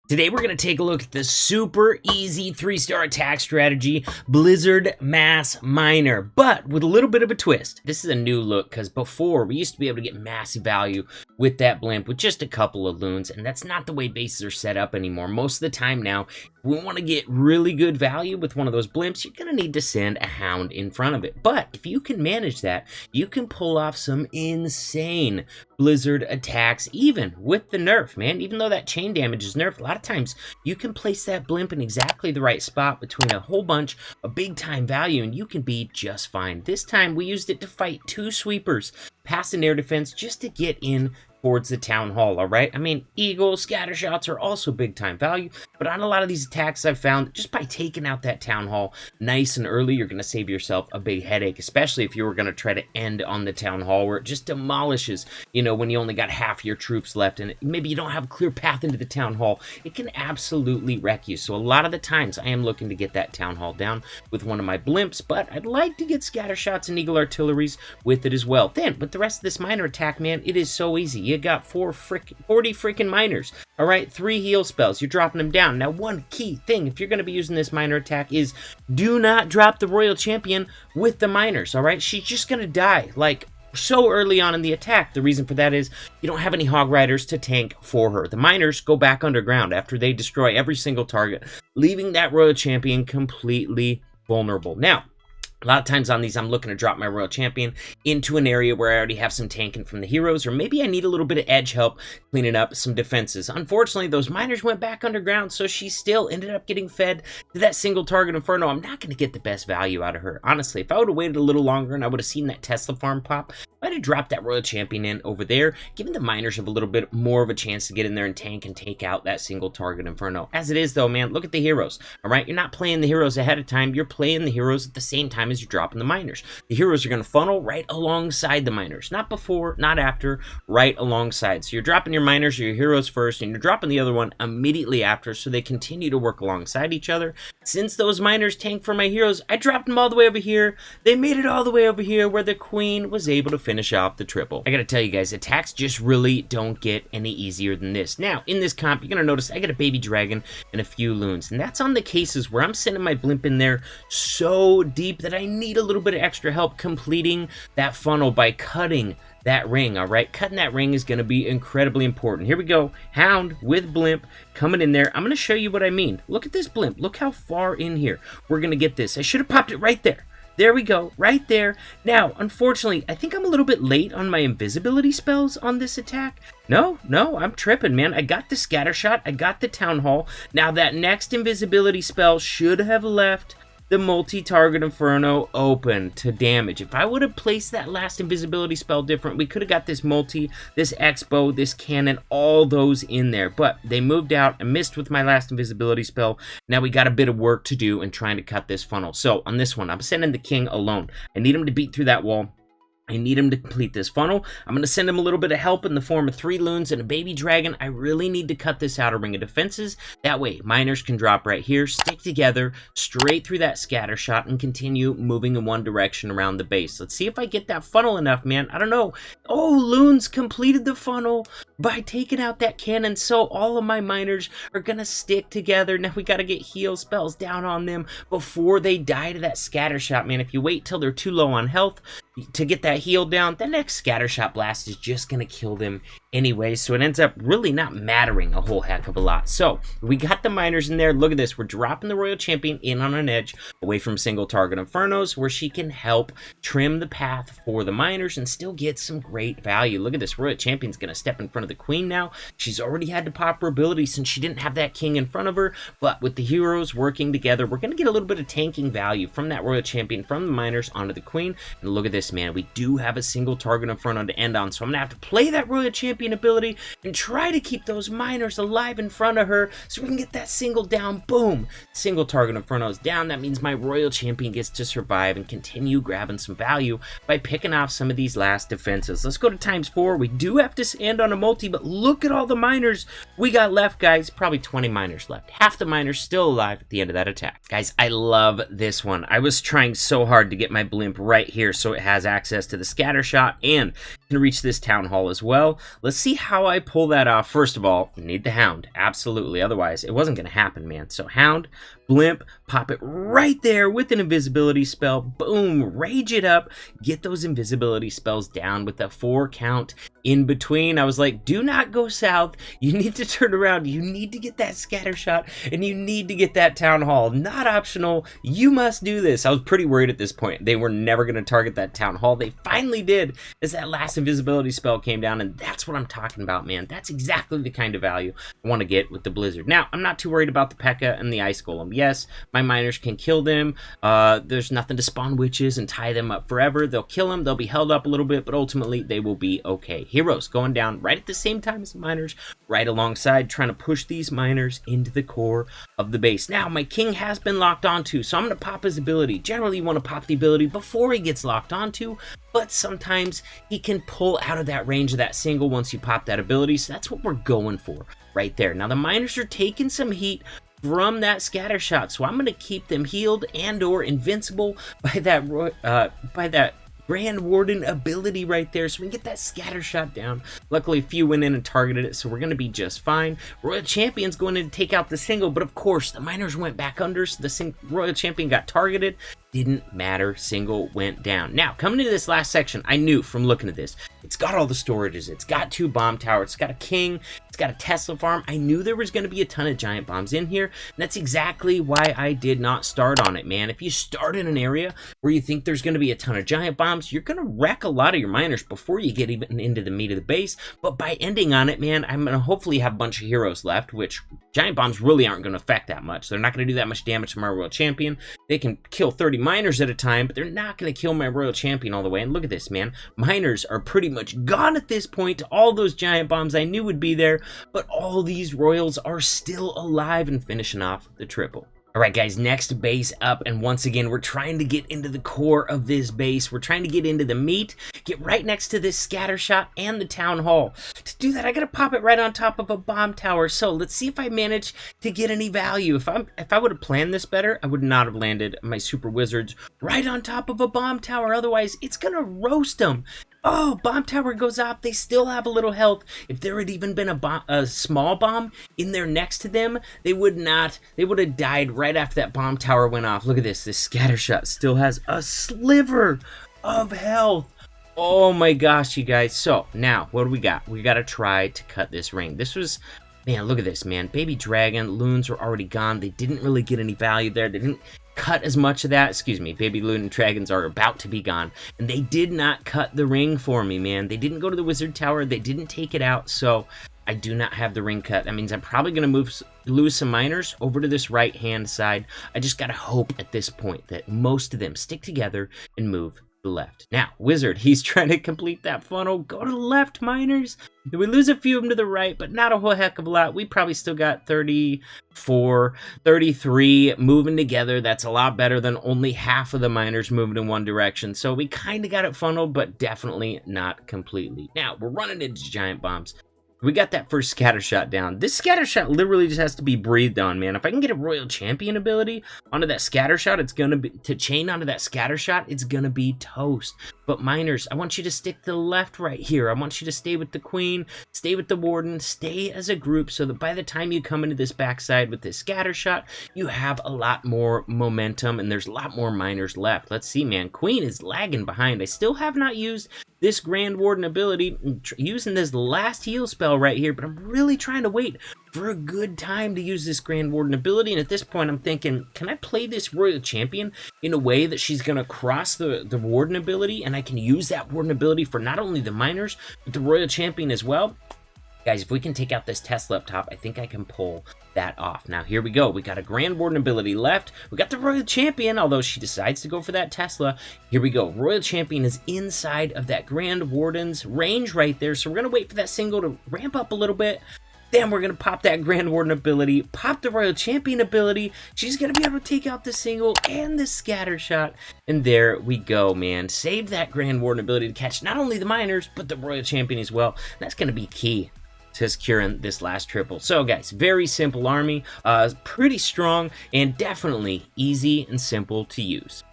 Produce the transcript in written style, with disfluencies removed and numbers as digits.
Today we're going to take a look at the super easy 3-star attack strategy, Blizzard Mass Miner, but with a little bit of a twist. This is a new look because before we used to be able to get massive value with that blimp with just a couple of loons, and that's not the way bases are set up anymore. Most of the time now, if we want to get really good value with one of those blimps, you're going to need to send a hound in front of it. But if you can manage that, you can pull off some insane Blizzard attacks, even with the nerf, man. Even though that chain damage is nerfed, a lot of times you can place that blimp in exactly the right spot between a whole bunch of big time value and you can be just fine. This time we used it to fight 2 sweepers past an air defense just to get in towards the town hall. All right, I mean, eagles, scatter shots are also big time value, but on a lot of these attacks I've found just by taking out that town hall nice and early, you're going to save yourself a big headache, especially if you were going to try to end on the town hall where it just demolishes, you know, when you only got half your troops left and maybe you don't have a clear path into the town hall. It can absolutely wreck you. So a lot of the times I am looking to get that town hall down with one of my blimps, but I'd like to get scatter shots and eagle artilleries with it as well. Then with the rest of this miner attack, man, it is so easy. You got 40 freaking miners. All right, 3 heal spells. You're dropping them down. Now, one key thing, if you're going to be using this miner attack, is do not drop the royal champion with the miners. All right, she's just going to die like so early on in the attack. The reason for that is you don't have any hog riders to tank for her. The miners go back underground after they destroy every single target, leaving that royal champion completely vulnerable. Now, a lot of times on these, I'm looking to drop my Royal Champion into an area where I already have some tanking from the heroes, or maybe I need a little bit of edge help cleaning up some defenses. Unfortunately, those miners went back underground, so she still ended up getting fed to that single target Inferno. I'm not going to get the best value out of her. Honestly, if I would have waited a little longer and I would have seen that Tesla farm pop, I'd have dropped that Royal Champion in over there, giving the miners a little bit more of a chance to get in there and tank and take out that single target Inferno. As it is, though, man, look at the heroes. All right, you're not playing the heroes ahead of time. You're playing the heroes at the same time as you're dropping the miners. The heroes are going to funnel right alongside the miners. Not before, not after, right alongside. So you're dropping your miners or your heroes first, and you're dropping the other one immediately after, so they continue to work alongside each other. Since those miners tank for my heroes, I dropped them all the way over here. They made it all the way over here where the queen was able to finish off the triple. I gotta tell you guys, attacks just really don't get any easier than this. Now, in this comp, you're gonna notice I got a baby dragon and a few loons, and that's on the cases where I'm sending my blimp in there so deep that I need a little bit of extra help completing that funnel by cutting that ring. All right, cutting that ring is going to be incredibly important. Here we go, hound with blimp coming in there. I'm going to show you what I mean. Look at this blimp. Look how far in here we're going to get this. I should have popped it right there. There we go, right there. Now, unfortunately, I think I'm a little bit late on my invisibility spells on this attack. No, I'm tripping, man. I got the scatter shot, I got the town hall. Now, that next invisibility spell should have left the multi-target Inferno open to damage. If I would have placed that last invisibility spell different, we could have got this multi, this X-bow, this cannon, all those in there. But they moved out. I missed with my last invisibility spell. Now we got a bit of work to do in trying to cut this funnel. So on this one, I'm sending the king alone. I need him to beat through that wall. I need him to complete this funnel. I'm going to send him a little bit of help in the form of 3 loons and a baby dragon. I really need to cut this outer ring of defenses. That way, miners can drop right here, stick together, straight through that scatter shot, and continue moving in one direction around the base. Let's see if I get that funnel enough, man. I don't know. Oh, loons completed the funnel by taking out that cannon, so all of my miners are going to stick together. Now we got to get heal spells down on them before they die to that scatter shot, man. If you wait till they're too low on health to get that heal down, the next scattershot blast is just going to kill them anyway, so it ends up really not mattering a whole heck of a lot. So we got the miners in there. Look at this. We're dropping the royal champion in on an edge away from single target Infernos where she can help trim the path for the miners and still get some great value. Look at this. Royal champion's going to step in front of the queen now. She's already had to pop her ability since she didn't have that king in front of her, but with the heroes working together, we're going to get a little bit of tanking value from that royal champion from the miners onto the queen. And look at this, man. We do have a single target Inferno to end on, so I'm going to have to play that royal champion ability and try to keep those miners alive in front of her so we can get that single down. Boom, single target Inferno is down. That means my royal champion gets to survive and continue grabbing some value by picking off some of these last defenses. Let's go to ×4. We do have to end on a multi, but look at all the miners we got left, guys. Probably 20 miners left. Half the miners still alive at the end of that attack. Guys, I love this one. I was trying so hard to get my blimp right here so it has access to the scatter shot and can reach this town hall as well. let's see how I pull that off. First of all, need the Hound, absolutely. Otherwise, it wasn't going to happen, man. So Hound, Blimp, pop it right there with an invisibility spell. Boom, rage it up. Get those invisibility spells down with a 4 count in between. I was like, do not go south. You need to turn around. You need to get that scatter shot, and you need to get that town hall. Not optional. You must do this. I was pretty worried at this point. They were never going to target that town hall. They finally did, as that last invisibility spell came down, and that's what I'm talking about, man. That's exactly the kind of value I want to get with the Blizzard. Now, I'm not too worried about the P.E.K.K.A. and the Ice Golem. Yes, my miners can kill them. There's nothing to spawn witches and tie them up forever. They'll kill them. They'll be held up a little bit, but ultimately they will be okay. Heroes going down right at the same time as the miners, right alongside, trying to push these miners into the core of the base. Now, my king has been locked onto, so I'm going to pop his ability. Generally, you want to pop the ability before he gets locked onto, but sometimes he can pull out of that range of that single once you pop that ability, so that's what we're going for right there. Now, the miners are taking some heat from that scatter shot, so I'm going to keep them healed and or invincible by that Grand Warden ability right there, so we can get that scatter shot down. Luckily, a few went in and targeted it, so we're going to be just fine. Royal Champion's going in to take out the single, but of course, the miners went back under, so the Royal Champion got targeted. Didn't matter, single went down. Now, coming into this last section, I knew from looking at this, it's got all the storages, it's got 2 bomb towers, it's got a king, it's got a Tesla farm. I knew there was going to be a ton of giant bombs in here, and that's exactly why I did not start on it, man. If you start in an area where you think there's going to be a ton of giant bombs, you're going to wreck a lot of your miners before you get even into the meat of the base. But by ending on it, man, I'm going to hopefully have a bunch of heroes left, which giant bombs really aren't going to affect that much. They're not going to do that much damage to my Royal Champion. They can kill 30 miners at a time, but they're not going to kill my Royal Champion all the way. And look at this, man. Miners are pretty much gone at this point. All those giant bombs I knew would be there, but all these Royals are still alive and finishing off the triple. Alright guys, next base up, and once again, we're trying to get into the core of this base. We're trying to get into the meat, get right next to this scatter shot and the town hall. To do that, I gotta pop it right on top of a bomb tower. So let's see if I manage to get any value. If I would have planned this better, I would not have landed my super wizards right on top of a bomb tower. Otherwise, it's gonna roast them. Oh, bomb tower goes off. They still have a little health. If there had even been a small bomb in there next to them, they would have died right after that bomb tower went off. Look at this. This scatter shot still has a sliver of health. Oh my gosh, you guys. So now what do we got? We got to try to cut this ring. This was, man, look at this, man. Baby dragon, loons are already gone. They didn't really get any value there. They didn't cut as much of that. Excuse me, baby loon and dragons are about to be gone, and they did not cut the ring for me, man. They didn't go to the wizard tower. They didn't take it out, so I do not have the ring cut. That means I'm probably going to lose some miners over to this right hand side. I just gotta hope at this point that most of them stick together and move to the left. Now, wizard, he's trying to complete that funnel. Go to the left, miners. We lose a few of them to the right, but not a whole heck of a lot. We probably still got 34, 33 moving together. That's a lot better than only half of the miners moving in one direction. So we kind of got it funneled, but definitely not completely. Now, we're running into giant bombs. We got that first scatter shot down. This scatter shot literally just has to be breathed on, man. If I can get a Royal Champion ability onto that scatter shot, it's gonna be to chain onto that scatter shot, it's gonna be toast. But miners, I want you to stick to the left right here. I want you to stay with the queen, stay with the warden, stay as a group so that by the time you come into this backside with this scatter shot, you have a lot more momentum and there's a lot more miners left. Let's see, man. Queen is lagging behind. I still have not used this Grand Warden ability, using this last heal spell right here, but I'm really trying to wait for a good time to use this Grand Warden ability. And at this point, I'm thinking, can I play this Royal Champion in a way that she's going to cross the Warden ability, and I can use that Warden ability for not only the miners, but the Royal Champion as well? Guys, if we can take out this Tesla up top, I think I can pull that off. Now, here we go. We got a Grand Warden ability left. We got the Royal Champion, although she decides to go for that Tesla. Here we go. Royal Champion is inside of that Grand Warden's range right there, so we're going to wait for that single to ramp up a little bit. Then we're going to pop that Grand Warden ability, pop the Royal Champion ability. She's going to be able to take out the single and the scatter shot. And there we go, man. Save that Grand Warden ability to catch not only the miners, but the Royal Champion as well. That's going to be key to securing this last triple. So guys, very simple army, pretty strong, and definitely easy and simple to use.